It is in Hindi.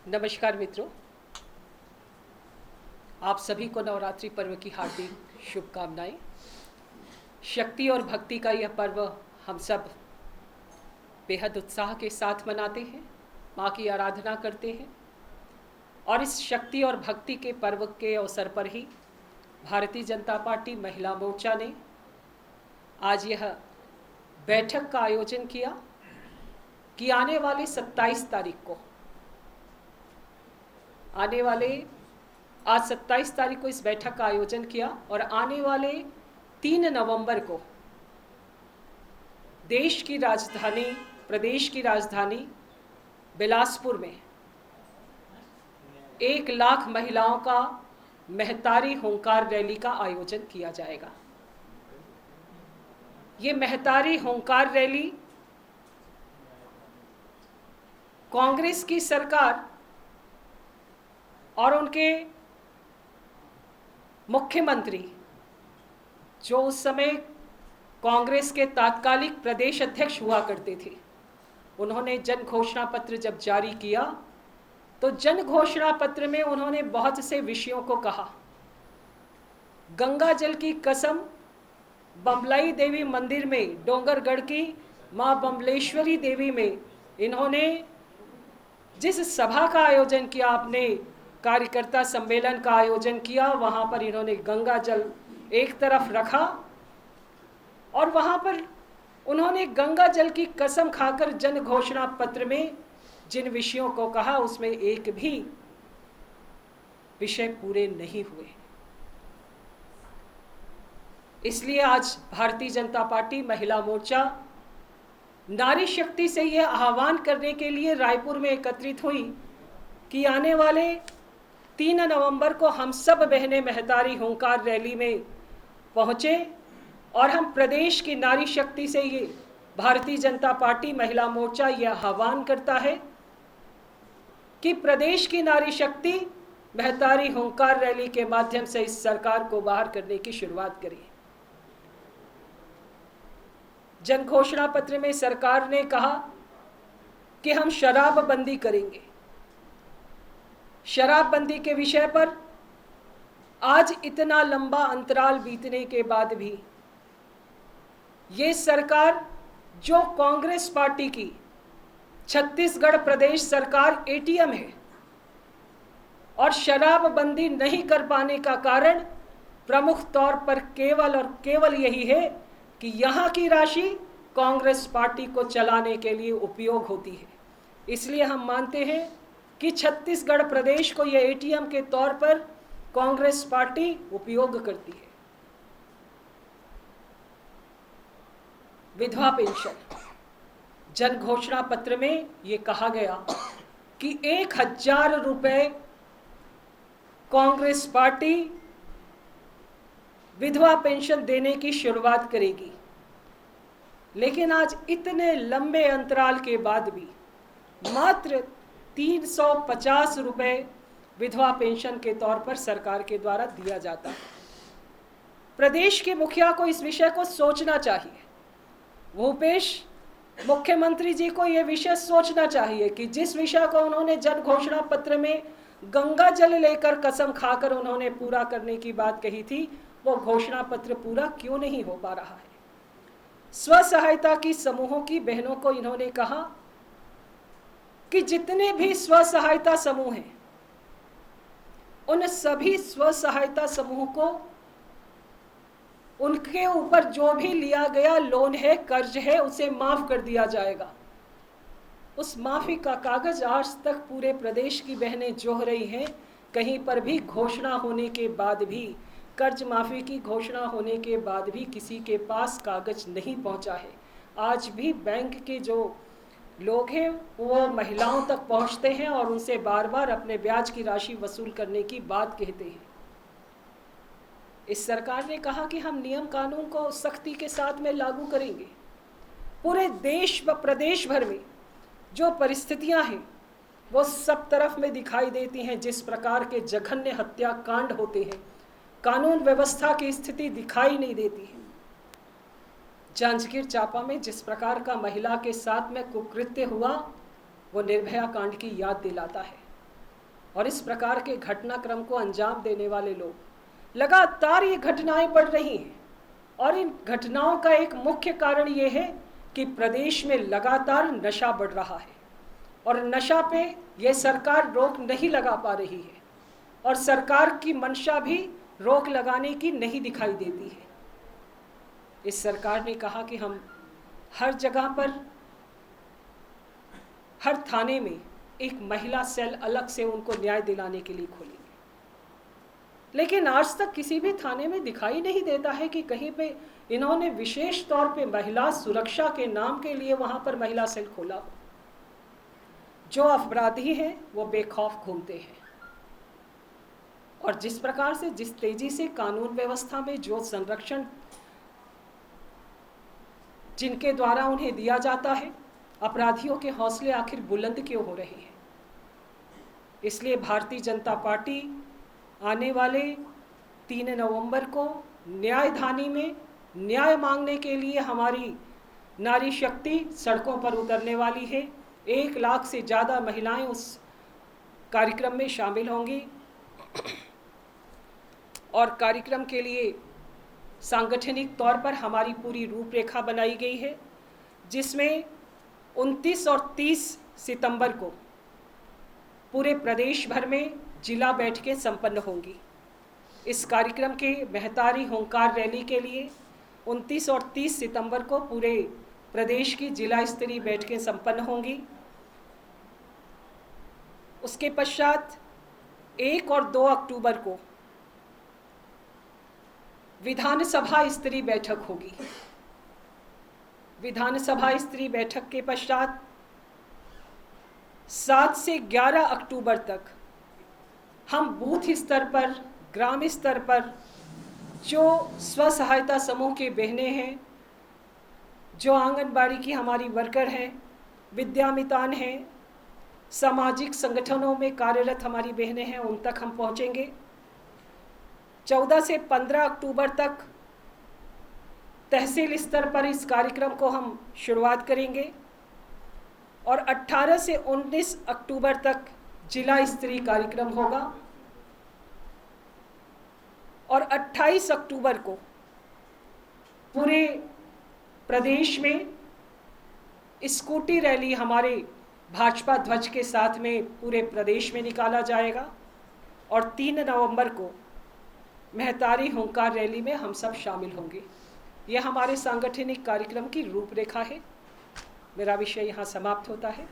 नमस्कार मित्रों, आप सभी को नवरात्रि पर्व की हार्दिक शुभकामनाएं। शक्ति और भक्ति का यह पर्व हम सब बेहद उत्साह के साथ मनाते हैं, माँ की आराधना करते हैं। और इस शक्ति और भक्ति के पर्व के अवसर पर ही भारतीय जनता पार्टी महिला मोर्चा ने आज यह बैठक का आयोजन किया कि आने वाले 27 तारीख को आज 27 तारीख को इस बैठक का आयोजन किया और आने वाले 3 नवंबर को प्रदेश की राजधानी बिलासपुर में 1 लाख महिलाओं का महतारी होंकार रैली का आयोजन किया जाएगा। ये महतारी होंकार रैली कांग्रेस की सरकार और उनके मुख्यमंत्री, जो उस समय कांग्रेस के तात्कालिक प्रदेश अध्यक्ष हुआ करते थे, उन्होंने जन घोषणा पत्र जब जारी किया तो जन घोषणा पत्र में उन्होंने बहुत से विषयों को कहा। गंगा जल की कसम, बम्बलाई देवी मंदिर में, डोंगरगढ़ की माँ बम्बलेश्वरी देवी में इन्होंने जिस सभा का आयोजन किया, आपने कार्यकर्ता सम्मेलन का आयोजन किया, वहाँ पर इन्होंने गंगा जल एक तरफ रखा और वहाँ पर उन्होंने गंगा जल की कसम खाकर जन घोषणा पत्र में जिन विषयों को कहा उसमें एक भी विषय पूरे नहीं हुए। इसलिए आज भारतीय जनता पार्टी महिला मोर्चा नारी शक्ति से यह आह्वान करने के लिए रायपुर में एकत्रित हुई कि आने वाले 3 नवंबर को हम सब बहनें महतारी होंकार रैली में पहुँचे और हम प्रदेश की नारी शक्ति से ये भारतीय जनता पार्टी महिला मोर्चा यह आह्वान करता है कि प्रदेश की नारी शक्ति महतारी होंकार रैली के माध्यम से इस सरकार को बाहर करने की शुरुआत करें। जन घोषणा पत्र में सरकार ने कहा कि हम शराबबंदी करेंगे। शराबबंदी के विषय पर आज इतना लंबा अंतराल बीतने के बाद भी ये सरकार, जो कांग्रेस पार्टी की छत्तीसगढ़ प्रदेश सरकार एटीएम है, और शराबबंदी नहीं कर पाने का कारण प्रमुख तौर पर केवल और केवल यही है कि यहाँ की राशि कांग्रेस पार्टी को चलाने के लिए उपयोग होती है। इसलिए हम मानते हैं कि छत्तीसगढ़ प्रदेश को यह एटीएम के तौर पर कांग्रेस पार्टी उपयोग करती है। विधवा पेंशन, जन घोषणा पत्र में ये कहा गया कि 1000 रुपये कांग्रेस पार्टी विधवा पेंशन देने की शुरुआत करेगी। लेकिन आज इतने लंबे अंतराल के बाद भी मात्र 350 रुपये विधवा पेंशन के तौर पर सरकार के द्वारा दिया जाता है। प्रदेश के मुखिया को इस विषय को सोचना चाहिए। भूपेश मुख्यमंत्री जी को यह विषय सोचना चाहिए कि जिस विषय को उन्होंने जन घोषणा पत्र में गंगा जल लेकर कसम खाकर उन्होंने पूरा करने की बात कही थी, वो घोषणा पत्र पूरा क्यों नहीं हो पा रहा है। स्व सहायता की समूहों की बहनों को इन्होंने कहा कि जितने भी स्व सहायता समूह हैं, उन सभी स्व सहायता समूह को उनके ऊपर जो भी लिया गया लोन है, कर्ज है, उसे माफ कर दिया जाएगा। उस माफी का कागज आज तक पूरे प्रदेश की बहनें जोह रही हैं। कहीं पर भी घोषणा होने के बाद भी, कर्ज माफी की घोषणा होने के बाद भी किसी के पास कागज नहीं पहुंचा है। आज भी बैंक के जो लोग हैं वो महिलाओं तक पहुंचते हैं और उनसे बार बार अपने ब्याज की राशि वसूल करने की बात कहते हैं। इस सरकार ने कहा कि हम नियम कानून को सख्ती के साथ में लागू करेंगे। पूरे देश व प्रदेश भर में जो परिस्थितियां हैं वो सब तरफ में दिखाई देती हैं। जिस प्रकार के जघन्य हत्याकांड होते हैं, कानून व्यवस्था की स्थिति दिखाई नहीं देती है। जांजगीर चांपा में जिस प्रकार का महिला के साथ में कुकृत्य हुआ, वो निर्भया कांड की याद दिलाता है। और इस प्रकार के घटनाक्रम को अंजाम देने वाले लोग। लगातार ये घटनाएं बढ़ रही हैं और इन घटनाओं का एक मुख्य कारण ये है कि प्रदेश में लगातार नशा बढ़ रहा है और नशा पे ये सरकार रोक नहीं लगा पा रही है और सरकार की मंशा भी रोक लगाने की नहीं दिखाई देती है। इस सरकार ने कहा कि हम हर जगह पर, हर थाने में एक महिला सेल अलग से उनको न्याय दिलाने के लिए खोलेंगे, लेकिन आज तक किसी भी थाने में दिखाई नहीं देता है कि कहीं पे इन्होंने विशेष तौर पे महिला सुरक्षा के नाम के लिए वहां पर महिला सेल खोला हो। जो अपराधी हैं वो बेखौफ घूमते हैं और जिस प्रकार से, जिस तेजी से कानून व्यवस्था में जो संरक्षण जिनके द्वारा उन्हें दिया जाता है, अपराधियों के हौसले आखिर बुलंद क्यों हो रहे हैं। इसलिए भारतीय जनता पार्टी आने वाले 3 नवंबर को न्यायधानी में न्याय मांगने के लिए हमारी नारी शक्ति सड़कों पर उतरने वाली है। 1 लाख से ज़्यादा महिलाएं उस कार्यक्रम में शामिल होंगी और कार्यक्रम के लिए सांगठनिक तौर पर हमारी पूरी रूपरेखा बनाई गई है, जिसमें 29 और 30 सितंबर को पूरे प्रदेश भर में जिला बैठकें संपन्न होंगी। इस कार्यक्रम के महतारी होंकार रैली के लिए 29 और 30 सितंबर को पूरे प्रदेश की जिला स्तरीय बैठकें संपन्न होंगी। उसके पश्चात 1 और 2 अक्टूबर को विधानसभा स्तरीय बैठक होगी। विधानसभा स्तरीय बैठक के पश्चात 7 से 11 अक्टूबर तक हम बूथ स्तर पर, ग्राम स्तर पर जो स्व सहायता समूह के बहनें हैं, जो आंगनबाड़ी की हमारी वर्कर हैं, विद्यामितान हैं, सामाजिक संगठनों में कार्यरत हमारी बहनें हैं, उन तक हम पहुंचेंगे। 14 से 15 अक्टूबर तक तहसील स्तर पर इस कार्यक्रम को हम शुरुआत करेंगे और 18 से 19 अक्टूबर तक जिला स्तरीय कार्यक्रम होगा और 28 अक्टूबर को पूरे प्रदेश में स्कूटी रैली हमारे भाजपा ध्वज के साथ में पूरे प्रदेश में निकाला जाएगा और 3 नवंबर को महतारी होंकार रैली में हम सब शामिल होंगे। यह हमारे सांगठनिक कार्यक्रम की रूपरेखा है। मेरा विषय यहाँ समाप्त होता है।